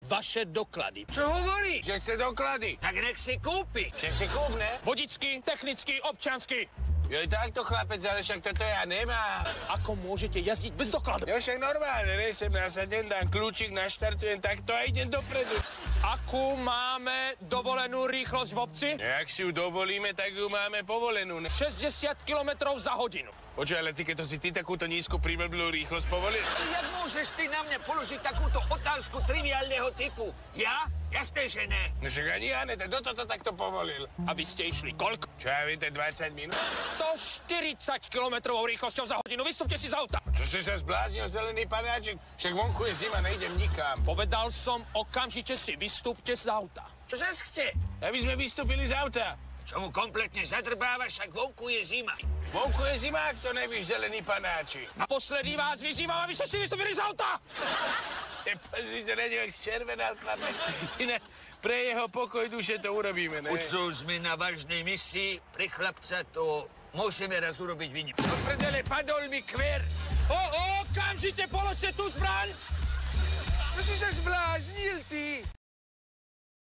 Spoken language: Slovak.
vaše doklady. Čo hovorí? Že chce doklady. Tak nech si kúpi. Že si kúp, ne? Vodický, technický, občanský. Jo, takto chlapec, ale však toto ja nemám. Ako môžete jazdiť bez dokladu? Jo, však normálne, ne, sem nasadem, dám kľúčik, naštartujem takto a idem dopredu. Akú máme dovolenú rýchlosť v obci? Ak si ju dovolíme, tak ju máme povolenú. 60 km za hodinu. Počuj, ale keď to si ty takúto nízku priblblú rýchlosť povolil? Jak môžeš ty na mňa položiť takúto otázku triviálneho typu? Ja? Jasné, že ne. No však ani ja ne, kto to takto povolil? A vy ste išli koľko? Čo ja viem, to je 20 minút? 140 km rýchlosťou za hodinu. Vystúpte si z auta. Čo si sa zbláznil, zelený panáčik? Však vonku je zima, nejdem nikam. Povedal som, okamžite si vystúpte z auta. Čo zas chce? Aby sme vystúpili z auta. Čo mu kompletne zadrbávaš, však vonku je zima. Vonku je zima, ak to nevíš, zelený panáčik. A posledný vás vyzývam, aby ste si vystúpili z auta. Pozri sa na neho, jak zčervenal chlapec. Inak pre jeho pokoj duše to urobíme, ne? Už sme na vážnej misii, pre chlapca to môžeme raz urobiť výnimku. Do prdele, padol mi kver. Okamžite položte tú zbraň. Čo si sa zbláznil, ty?